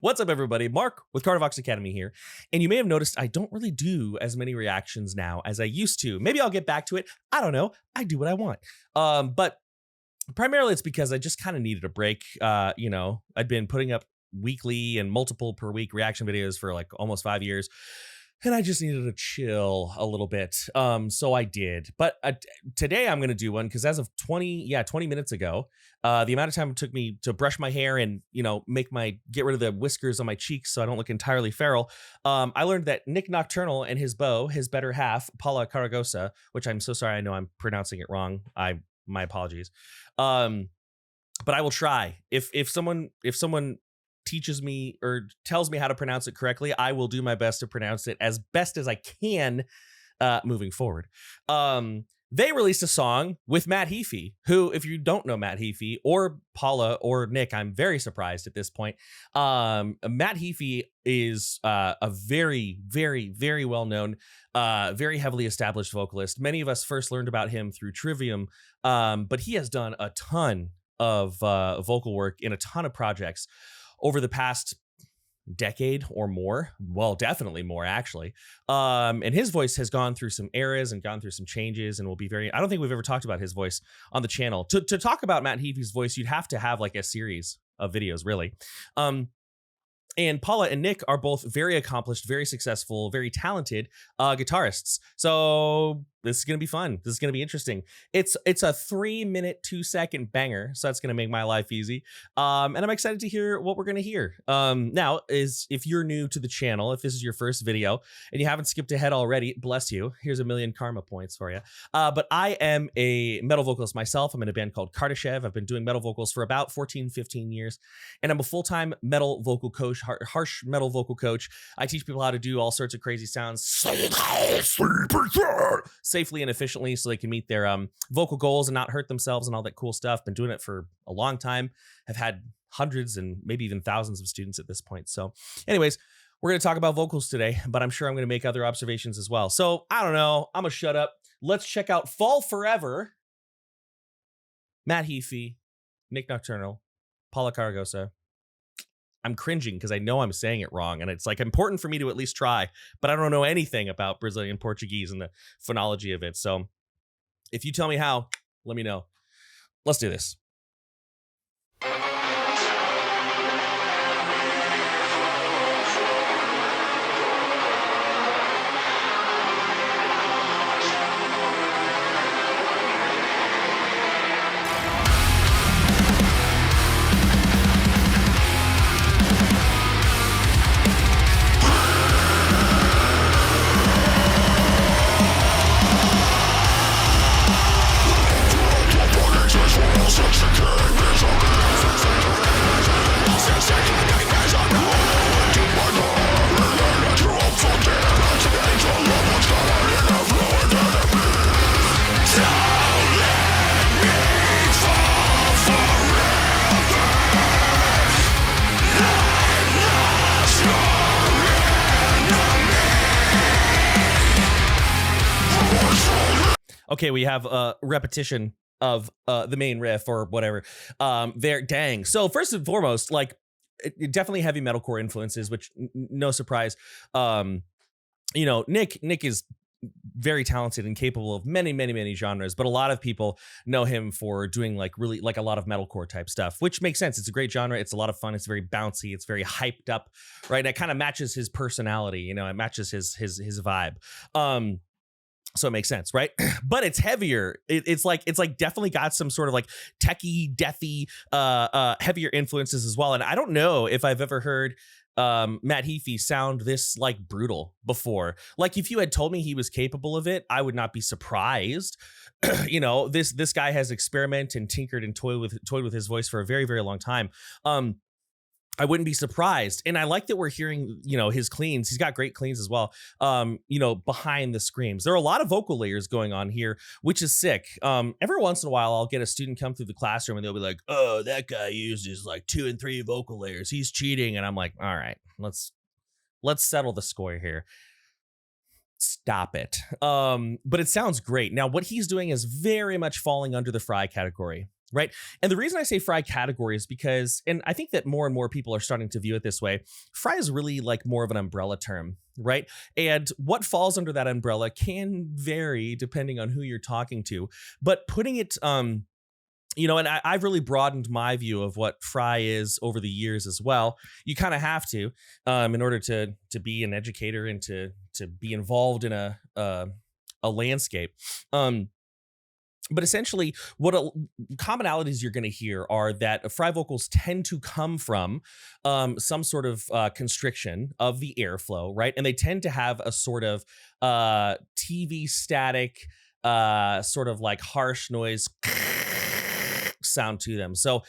What's up, everybody? Mark with Cardivox Academy here. And you may have noticed I don't really do as many reactions now as I used to. Maybe I'll get back to it. I don't know. I do what I want. But primarily it's because I just kind of needed a break. I'd been putting up weekly and multiple per week reaction videos for like almost 5 years. And I just needed to chill a little bit. So I did. But today I'm going to do one because as of 20 minutes ago, the amount of time it took me to brush my hair and, get rid of the whiskers on my cheeks so I don't look entirely feral. I learned that Nik Nocturnal and his beau, his better half, Paula Carregosa, which I'm so sorry. I know I'm pronouncing it wrong. My apologies. But I will try. If someone teaches me or tells me how to pronounce it correctly, I will do my best to pronounce it as best as I can moving forward. They released a song with Matt Heafy, who, if you don't know Matt Heafy or Paula or Nik, I'm very surprised at this point. Matt Heafy is a very, very, very well-known, very heavily established vocalist. Many of us first learned about him through Trivium, but he has done a ton of vocal work in a ton of projects over the past decade or more. Well, definitely more, actually. And his voice has gone through some eras and gone through some changes and will be I don't think we've ever talked about his voice on the channel. To talk about Matt Heafy's voice, you'd have to have like a series of videos, really. And Paula and Nik are both very accomplished, very successful, very talented guitarists. So this is going to be fun. This is going to be interesting. It's a 3-minute, 2-second banger. So that's going to make my life easy. And I'm excited to hear what we're going to hear. Now, if you're new to the channel, if this is your first video and you haven't skipped ahead already, bless you. Here's a million karma points for you. But I am a metal vocalist myself. I'm in a band called Kardashev. I've been doing metal vocals for about 14, 15 years. And I'm a full-time metal vocal coach, harsh metal vocal coach. I teach people how to do all sorts of crazy sounds safely and efficiently so they can meet their vocal goals and not hurt themselves and all that cool stuff. Been doing it for a long time. Have had hundreds and maybe even thousands of students at this point. So anyways, we're going to talk about vocals today, but I'm sure I'm going to make other observations as well. So I don't know. I'm going to shut up. Let's check out Fall Forever. Matt Heafy, Nik Nocturnal, Paula Carregosa. I'm cringing because I know I'm saying it wrong, and it's like important for me to at least try, but I don't know anything about Brazilian Portuguese and the phonology of it. So if you tell me how, let me know. Let's do this. Okay, we have a repetition of the main riff or whatever. There, dang. So first and foremost, like definitely heavy metalcore influences, which no surprise. Nik is very talented and capable of many, many, many genres, but a lot of people know him for doing like really like a lot of metalcore type stuff, which makes sense. It's a great genre. It's a lot of fun. It's very bouncy. It's very hyped up, right? And it kind of matches his personality. It matches his vibe. So it makes sense, right? But it's heavier. It's like definitely got some sort of like techie, deathy, heavier influences as well. And I don't know if I've ever heard Matt Heafy sound this like brutal before. Like if you had told me he was capable of it, I would not be surprised. This guy has experimented and tinkered and toyed with his voice for a very, very long time. I wouldn't be surprised. And I like that we're hearing, his cleans. He's got great cleans as well, behind the screams. There are a lot of vocal layers going on here, which is sick. Every once in a while, I'll get a student come through the classroom and they'll be like, oh, that guy uses like 2 and 3 vocal layers. He's cheating. And I'm like, all right, let's settle the score here. Stop it. But it sounds great. Now, what he's doing is very much falling under the Fry category. right? And the reason I say Fry category is because, and I think that more and more people are starting to view it this way, Fry is really like more of an umbrella term, right? And what falls under that umbrella can vary depending on who you're talking to, but putting it, you know, and I've really broadened my view of what Fry is over the years as well. You kind of have to, in order to be an educator and to be involved in a landscape. But essentially, what commonalities you're going to hear are that Fry vocals tend to come from some sort of constriction of the airflow, right? And they tend to have a sort of TV static, sort of like harsh noise sound to them. So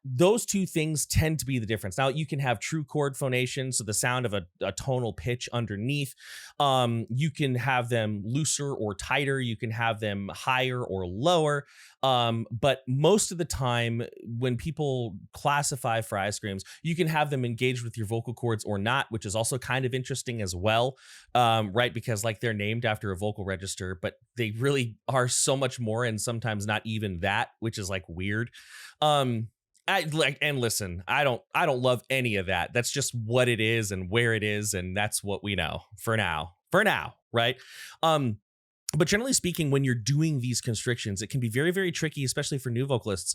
those two things tend to be the difference. Now you can have true chord phonation, so the sound of a tonal pitch underneath. You can have them looser or tighter. You can have them higher or lower. But most of the time when people classify Fry screams, you can have them engaged with your vocal cords or not, which is also kind of interesting as well. Right? Because like they're named after a vocal register, but they really are so much more, and sometimes not even that, which is like weird. And listen, I don't love any of that. That's just what it is and where it is, and that's what we know for now, right? But generally speaking, when you're doing these constrictions, it can be very, very tricky, especially for new vocalists.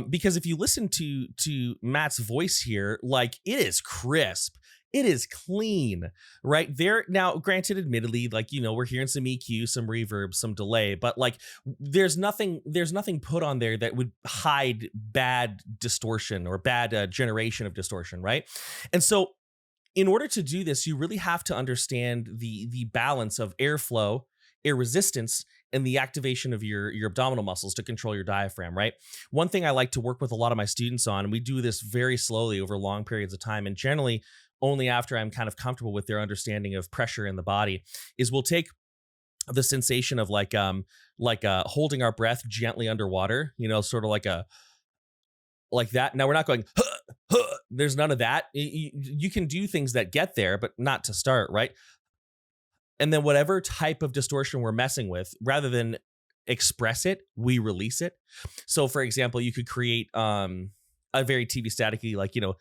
Because if you listen to Matt's voice here, like it is crisp. It is clean, right? There now, granted, admittedly, like, you know, we're hearing some EQ, some reverb, some delay, but like there's nothing put on there that would hide bad distortion or bad generation of distortion, right? And so in order to do this, you really have to understand the balance of airflow, air resistance, and the activation of your abdominal muscles to control your diaphragm, right? One thing I like to work with a lot of my students on, and we do this very slowly over long periods of time, and generally only after I'm kind of comfortable with their understanding of pressure in the body, is we'll take the sensation of like holding our breath gently underwater, you know, sort of like that. Now we're not going, huh, huh. There's none of that. You can do things that get there, but not to start, right? And then whatever type of distortion we're messing with, rather than express it, we release it. So for example, you could create a very TV staticky, like, you know,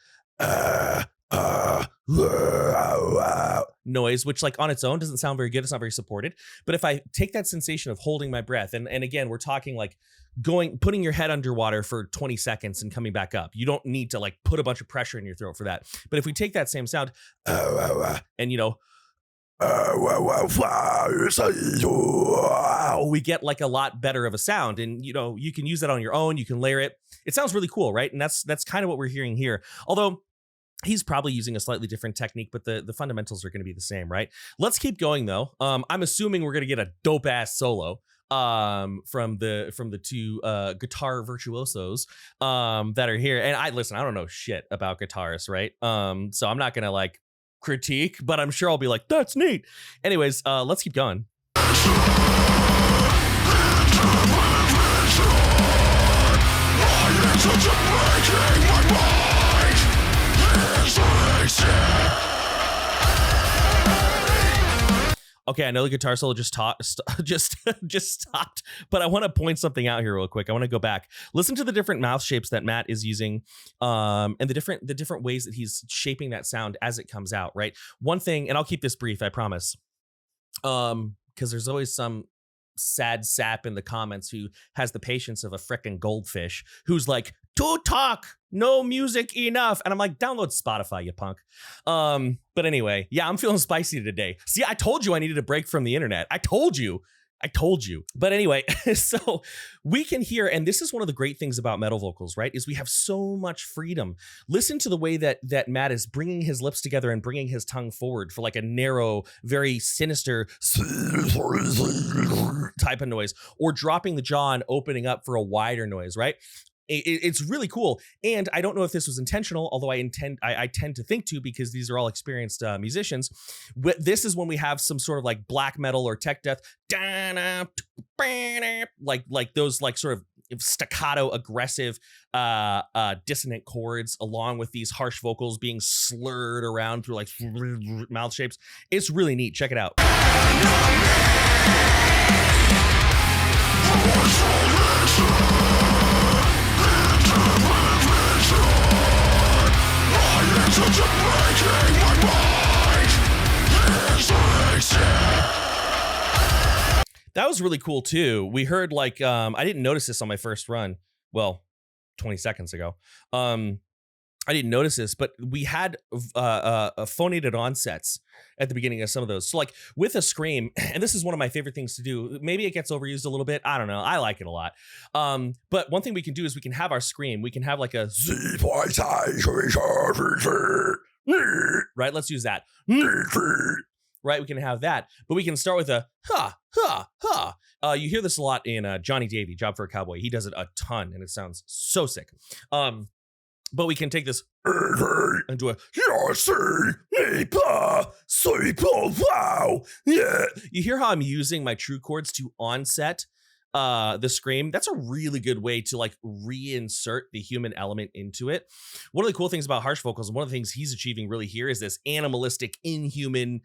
noise, which like on its own doesn't sound very good. It's not very supported. But if I take that sensation of holding my breath, and again, we're talking like putting your head underwater for 20 seconds and coming back up. You don't need to like put a bunch of pressure in your throat for that. But if we take that same sound and, you know, we get like a lot better of a sound, and you know, you can use that on your own. You can layer it. It sounds really cool, right? And that's kind of what we're hearing here. Although he's probably using a slightly different technique, but the fundamentals are going to be the same, right? Let's keep going though. I'm assuming we're going to get a dope ass solo from the two guitar virtuosos that are here. And I don't know shit about guitars, right? So I'm not gonna like critique, but I'm sure I'll be like, that's neat. Anyways, let's keep going. Okay, I know the guitar solo just stopped, but I want to point something out here real quick. I want to go back. Listen to the different mouth shapes that Matt is using, and the different ways that he's shaping that sound as it comes out, right? One thing, and I'll keep this brief, I promise, because there's always some sad sap in the comments who has the patience of a frickin' goldfish, who's like, to talk, no music enough. And I'm like, download Spotify, you punk. But anyway, yeah, I'm feeling spicy today. See, I told you I needed a break from the internet. I told you. But anyway, so we can hear, and this is one of the great things about metal vocals, right? Is we have so much freedom. Listen to the way that Matt is bringing his lips together and bringing his tongue forward for like a narrow, very sinister type of noise, or dropping the jaw and opening up for a wider noise, right? It's really cool. And I don't know if this was intentional, although I tend to think to, because these are all experienced musicians. This is when we have some sort of like black metal or tech death, like those like sort of staccato, aggressive, dissonant chords, along with these harsh vocals being slurred around through like mouth shapes. It's really neat. Check it out. That was really cool too. We heard like I didn't notice this on my first run. Well, 20 seconds ago. I didn't notice this, but we had phonated onsets at the beginning of some of those. So like with a scream, and this is one of my favorite things to do. Maybe it gets overused a little bit. I don't know. I like it a lot. But one thing we can do is we can have our scream. We can have like a right. Let's use that. Right. We can have that, but we can start with a ha, ha, ha. You hear this a lot in Johnny Davey, Job for a Cowboy. He does it a ton and it sounds so sick. But we can take this and do a yeah. You hear how I'm using my true chords to onset the scream? That's a really good way to like reinsert the human element into it. One of the cool things about Harsh Vocals, and one of the things he's achieving really here, is this animalistic, inhuman,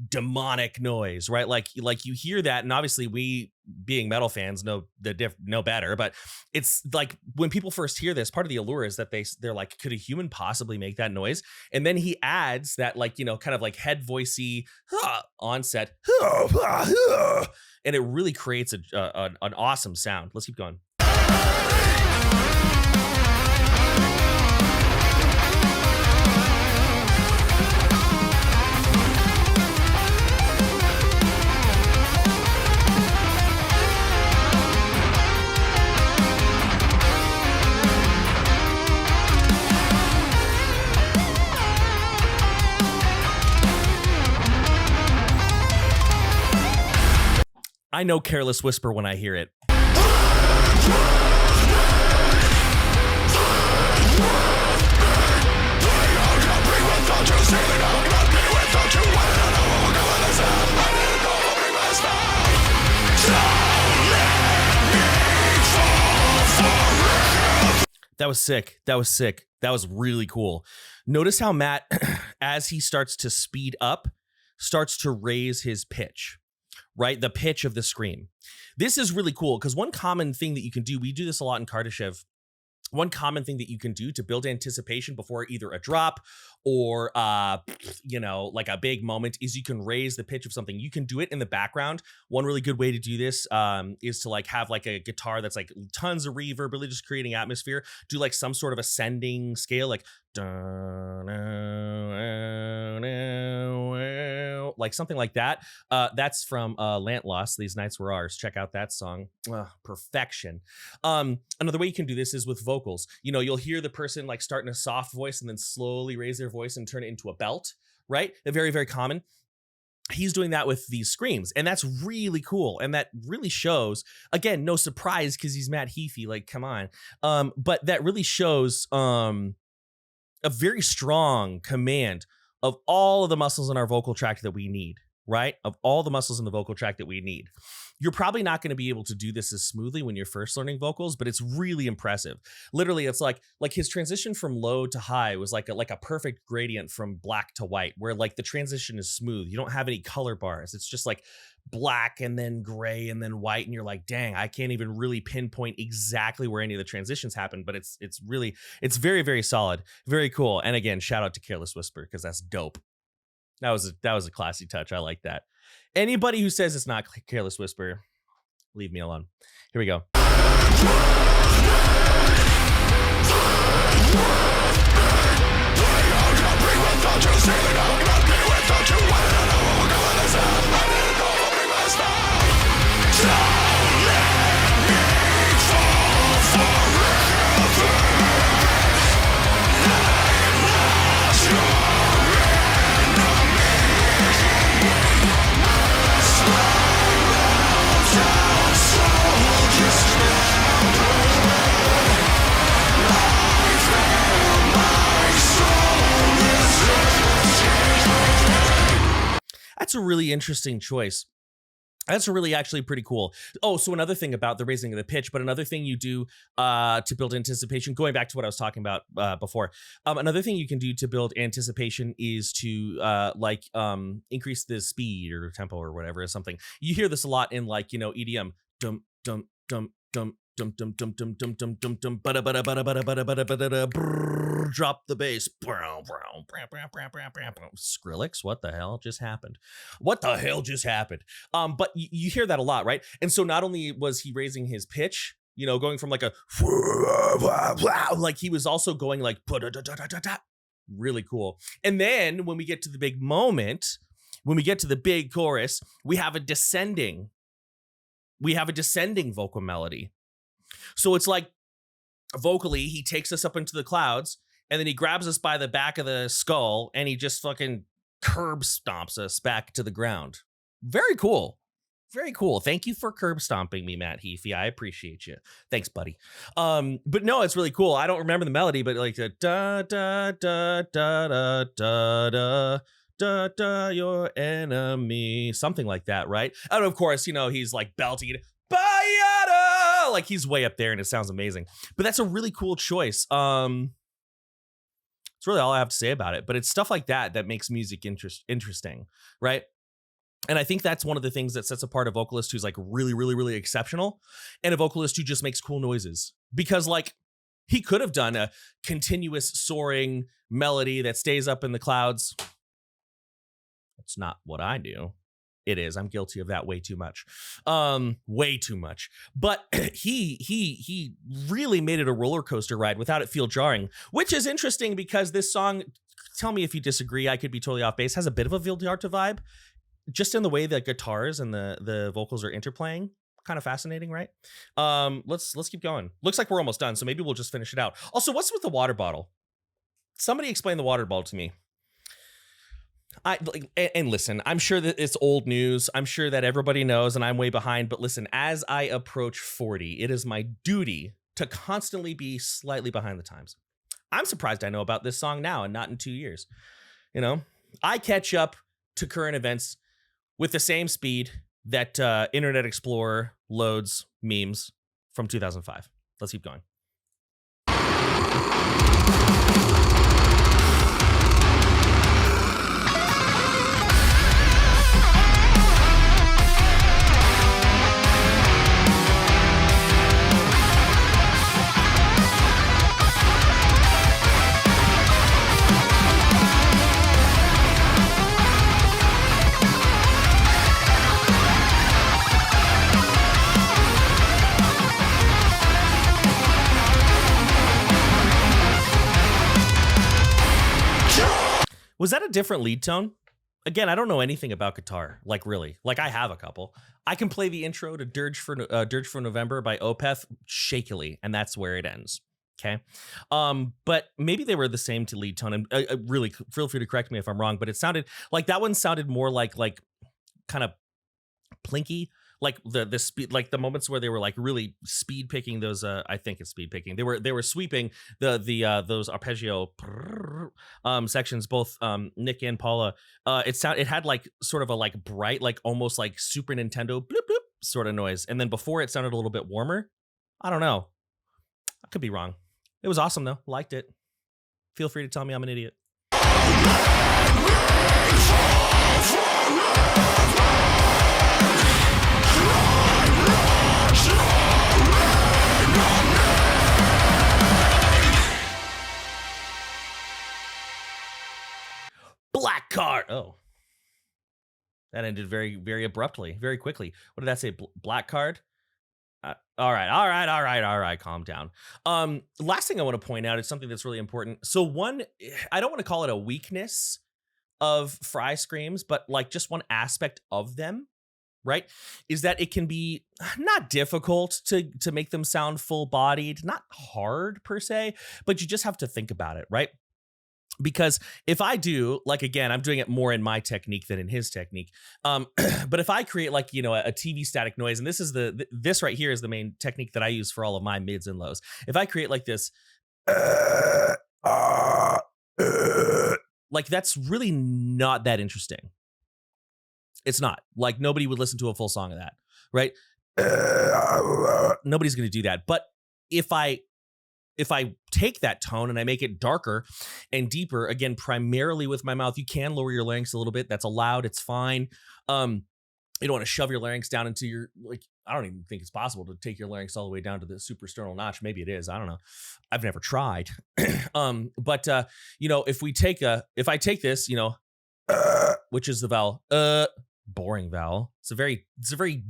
demonic noise, right? Like you hear that, and obviously we being metal fans know better, but it's like when people first hear this, part of the allure is that they're like, could a human possibly make that noise? And then he adds that like, you know, kind of like head voicey onset, and it really creates an awesome sound. Let's keep going. I know Careless Whisper when I hear it. That was sick. That was sick. That was really cool. Notice how Matt, as he starts to speed up, starts to raise his pitch. Right? The pitch of the scream. This is really cool because one common thing that you can do, we do this a lot in Kardashev. One common thing that you can do to build anticipation before either a drop or, you know, like a big moment is you can raise the pitch of something. You can do it in the background. One really good way to do this is to like have like a guitar that's like tons of reverb, really just creating atmosphere. Do like some sort of ascending scale, like like something like that. That's from Lant Lost, These Nights Were Ours. Check out that song. Perfection. Another way you can do this is with vocals. You know, you'll hear the person like start in a soft voice and then slowly raise their voice and turn it into a belt, right? They're very, very common. He's doing that with these screams, and that's really cool. And that really shows, again, no surprise because he's Matt Heafy, like, come on. But that really shows a very strong command of all of the muscles in our vocal tract that we need, right? Of all the muscles in the vocal tract that we need. You're probably not going to be able to do this as smoothly when you're first learning vocals, but it's really impressive. Literally, it's like his transition from low to high was like a perfect gradient from black to white, where like the transition is smooth. You don't have any color bars. It's just like black and then gray and then white, and you're like, dang, I can't even really pinpoint exactly where any of the transitions happen, but it's very, very solid, very cool. And again, shout out to Careless Whisper because that's dope. That was a classy touch. I like that. Anybody who says it's not Careless Whisper, leave me alone. Here we go. That's a really interesting choice. That's really actually pretty cool. Oh, so another thing about the raising of the pitch, but another thing you do to build anticipation, going back to what I was talking about before, another thing you can do to build anticipation is to increase the speed or tempo or whatever or something. You hear this a lot in like, you know, EDM. Dum, dum, dum, dum, Dum dum dum dum dum dum dum dum bada bada bada bada bada bada bada brrr, drop the bass. Skrillex, what the hell just happened? What the hell just happened? But you hear that a lot, right? And so not only was he raising his pitch, you know, going from like a like he was also going like really cool. And then when we get to the big moment, when we get to the big chorus, we have a descending vocal melody. So it's like vocally, he takes us up into the clouds and then he grabs us by the back of the skull and he just fucking curb stomps us back to the ground. Very cool. Very cool. Thank you for curb stomping me, Matt Heafy. I appreciate you. Thanks, buddy. But no, it's really cool. I don't remember the melody, but like the da da da da da da da da da your enemy, something like that, right? And of course, you know, he's like belting it. Bayada! Like he's way up there and it sounds amazing. But that's a really cool choice. It's really all I have to say about it. But it's stuff like that that makes music interesting, right? And I think that's one of the things that sets apart a vocalist who's like really, really, really exceptional and a vocalist who just makes cool noises. Because like he could have done a continuous soaring melody that stays up in the clouds. That's not what I do. It is. I'm guilty of that way too much. Way too much. But he really made it a roller coaster ride without it feel jarring, which is interesting because this song, tell me if you disagree, I could be totally off base, has a bit of a Vildarta vibe, just in the way that guitars and the vocals are interplaying. Kind of fascinating, right? Let's keep going. Looks like we're almost done, so maybe we'll just finish it out. Also, what's with the water bottle? Somebody explain the water bottle to me. And listen, I'm sure that it's old news. I'm sure that everybody knows and I'm way behind. But listen, as I approach 40, it is my duty to constantly be slightly behind the times. I'm surprised I know about this song now and not in 2 years. You know, I catch up to current events with the same speed that Internet Explorer loads memes from 2005. Let's keep going. Was that a different lead tone? Again, I don't know anything about guitar, like really. Like I have a couple. I can play the intro to Dirge for November by Opeth shakily, and that's where it ends. Okay, but maybe they were the same to lead tone. And really, feel free to correct me if I'm wrong. But it sounded like that one sounded more like kind of plinky. Like the speed, like the moments where they were like really speed picking those. I think it's speed picking. They were sweeping the those arpeggio sections. Both Nik and Paula. It had like sort of a like bright, like almost like Super Nintendo bloop bloop sort of noise. And then before it sounded a little bit warmer. I don't know. I could be wrong. It was awesome though. Liked it. Feel free to tell me I'm an idiot. Black card. Oh, that ended very, very abruptly, very quickly. What did that say? Black card. All right. Calm down. Last thing I want to point out is something that's really important. So one, I don't want to call it a weakness of Fry Screams, but like just one aspect of them, right, is that it can be not difficult to make them sound full-bodied, not hard per se, but you just have to think about it, right? Because if I do, like, again, I'm doing it more in my technique than in his technique. But if I create like, you know, a TV static noise, and this is this right here is the main technique that I use for all of my mids and lows. If I create like this, like that's really not that interesting. It's not. Like nobody would listen to a full song of that, right? Nobody's going to do that. But if I take that tone and I make it darker and deeper, again, primarily with my mouth, you can lower your larynx a little bit. That's allowed. It's fine. You don't want to shove your larynx down into your like I don't even think it's possible to take your larynx all the way down to the suprasternal notch. Maybe it is. I don't know. I've never tried. But you know, if I take this, you know, which is the vowel, boring vowel. It's a very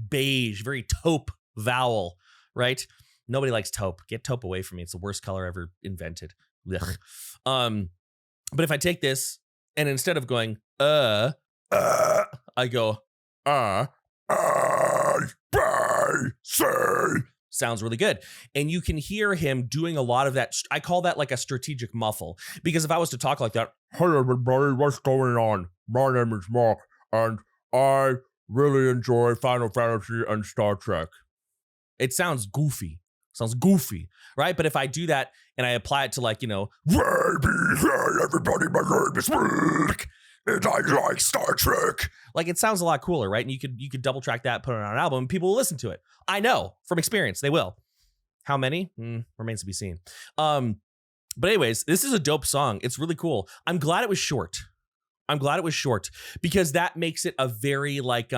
beige, very taupe vowel, right? Nobody likes taupe. Get taupe away from me. It's the worst color ever invented. Ugh. But if I take this and instead of going I go sounds really good. And you can hear him doing a lot of that. I call that like a strategic muffle, because if I was to talk like that, hey everybody, what's going on? My name is Mark, and I really enjoy Final Fantasy and Star Trek. It sounds goofy. Right? But if I do that and I apply it to, like, you know, hey everybody, my name is Rick, and I like Star Trek. Like, it sounds a lot cooler, right? And you could double track that, put it on an album, and people will listen to it. I know from experience, they will. How many? Remains to be seen. But anyways, this is a dope song. It's really cool. I'm glad it was short because that makes it a very like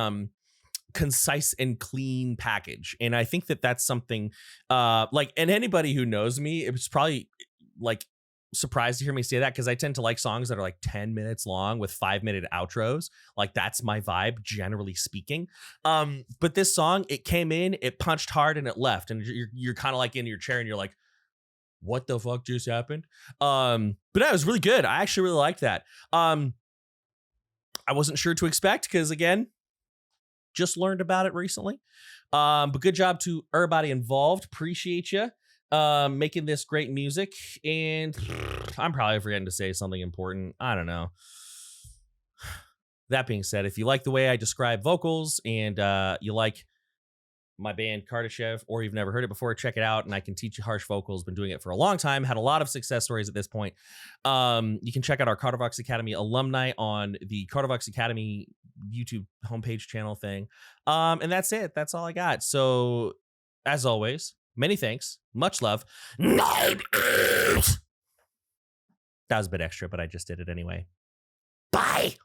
concise and clean package. And I think that that's something like, and anybody who knows me, it was probably like surprised to hear me say that, because I tend to like songs that are like 10 minutes long with 5-minute outros. Like, that's my vibe, generally speaking. But this song, it came in, it punched hard, and it left. And you're kind of like in your chair and you're like, what the fuck just happened? But that was really good. I actually really liked that. I wasn't sure to expect, because again, just learned about it recently. But good job to everybody involved. Appreciate you making this great music. And I'm probably forgetting to say something important. I don't know. That being said, if you like the way I describe vocals and you like my band Kardashev, or you've never heard it before, check it out. And I can teach you harsh vocals. Been doing it for a long time. Had a lot of success stories at this point. You can check out our Cartervox Academy alumni on the Cartervox Academy YouTube homepage channel thing. And that's it. That's all I got. So as always, many thanks. Much love. That was a bit extra, but I just did it anyway. Bye.